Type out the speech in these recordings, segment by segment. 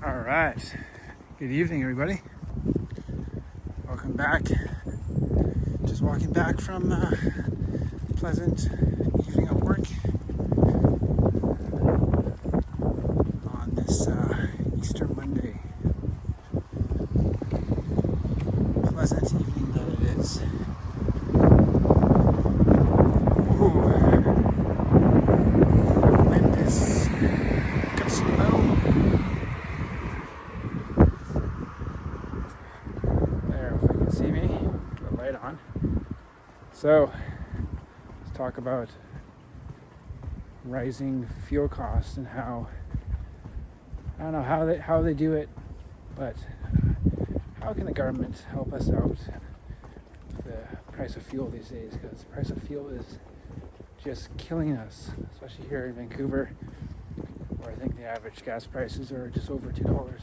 All right. Good evening, everybody. Welcome back. Just walking back from pleasant evening of work on this Easter Monday. Pleasant evening that it is. Ooh. Wind is got snow. See me? Put the light on. So let's talk about rising fuel costs and how I don't know how they do it, but how can the government help us out with the price of fuel these days? Because the price of fuel is just killing us, especially here in Vancouver, where I think the average gas prices are just over $2.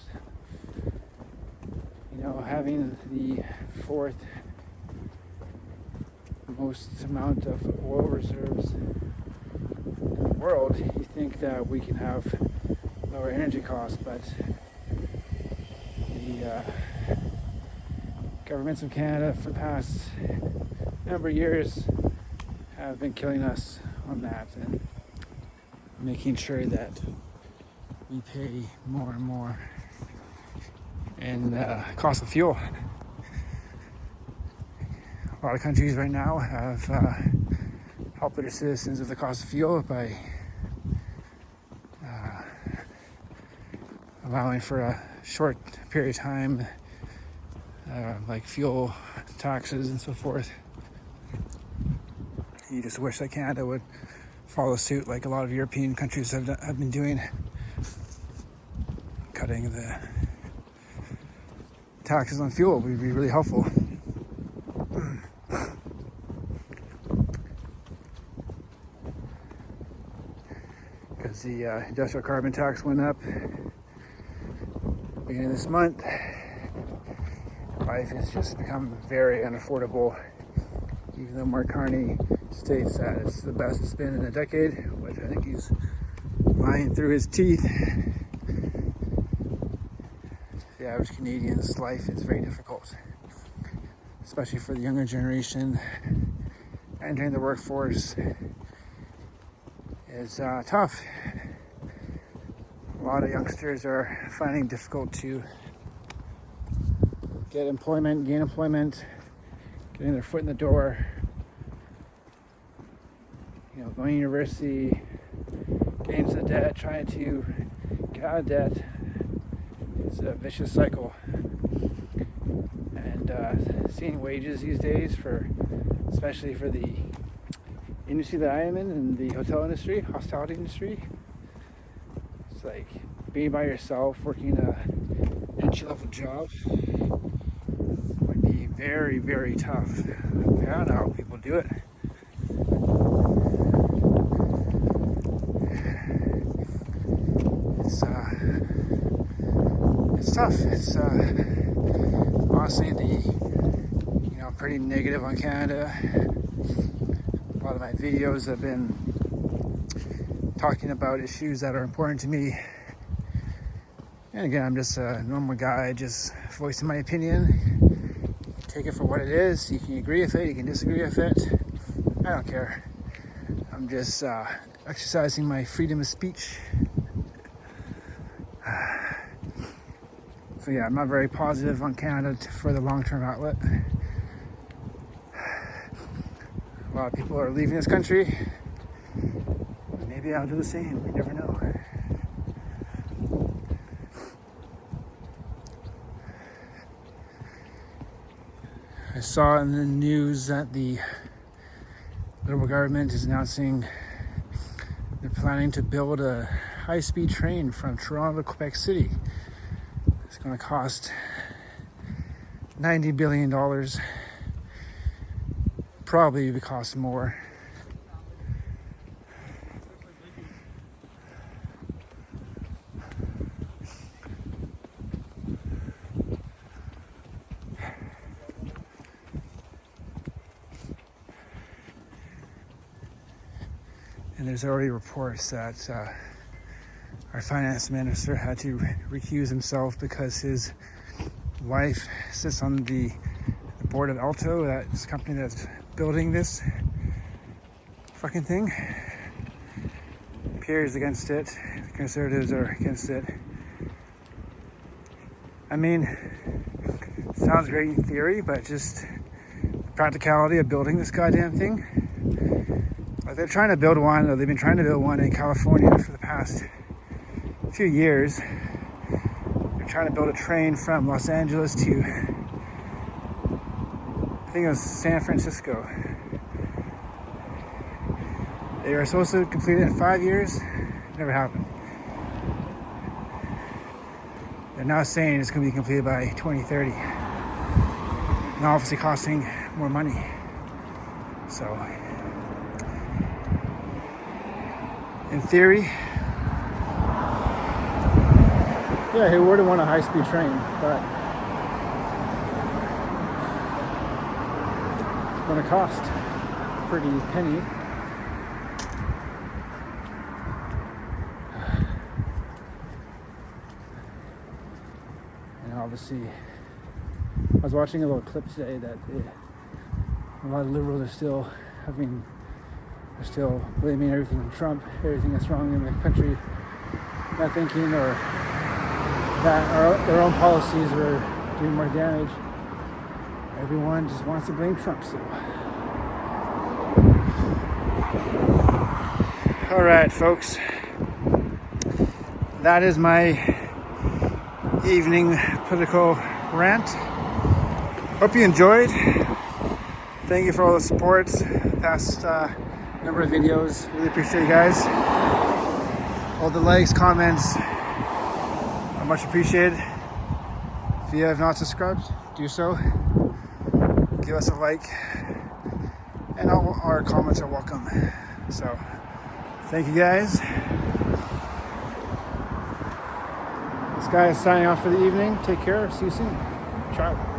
You know, having the fourth most amount of oil reserves in the world, you think that we can have lower energy costs, but the governments of Canada for the past number of years have been killing us on that and making sure that we pay more and more in cost of fuel. A lot of countries right now have helped their citizens with the cost of fuel by allowing for a short period of time, like fuel taxes and so forth. You just wish that Canada would follow suit like a lot of European countries have been doing, cutting the taxes on fuel would be really helpful. Because the industrial carbon tax went up beginning of this month. Life has just become very unaffordable, even though Mark Carney states that it's the best it's been in a decade, which I think he's lying through his teeth. The average Canadian's life is very difficult, especially for the younger generation. Entering the workforce is tough. A lot of youngsters are finding it difficult to get employment, gain employment, getting their foot in the door. You know, going to university, getting into debt, trying to get out of debt. It's a vicious cycle. And seeing wages these days especially for the industry that I am in the hotel industry, hospitality industry, it's like being by yourself, working a entry-level job would be very, very tough. I don't know how people do it. It's tough. It's honestly pretty negative on Canada. A lot of my videos have been talking about issues that are important to me. And again, I'm just a normal guy, just voicing my opinion. Take it for what it is. You can agree with it, you can disagree with it. I don't care. I'm just exercising my freedom of speech. So yeah, I'm not very positive on Canada for the long-term outlet. A lot of people are leaving this country. Maybe I'll do the same. You never know. I saw in the news that the Liberal government is announcing they're planning to build a high-speed train from Toronto to Quebec City. It's going to cost $90 billion. Probably would cost more. And there's already reports that our finance minister had to recuse himself because his wife sits on the board of Alto, that's company that's building this fucking thing. Pierre's against it. The Conservatives are against it. I mean, it sounds great in theory, but just the practicality of building this goddamn thing. Like they're trying to build one, or they've been trying to build one in California for the past few years. They're trying to build a train from Los Angeles to, I think it was San Francisco. They were supposed to complete it in 5 years. Never happened. They're now saying it's going to be completed by 2030. And obviously costing more money. So, in theory, yeah, he would have won a high-speed train, but it's going to cost a pretty penny. And obviously, I was watching a little clip today that a lot of liberals are still blaming everything on Trump, everything that's wrong in the country, not thinking or that their own policies are doing more damage. Everyone just wants to blame Trump still. All right, folks. That is my evening political rant. Hope you enjoyed. Thank you for all the support the past number of videos. Really appreciate you guys. All the likes, comments are much appreciated. If you have not subscribed, do so. Give us a like, and all our comments are welcome. So, thank you guys. This guy is signing off for the evening. Take care. See you soon. Ciao.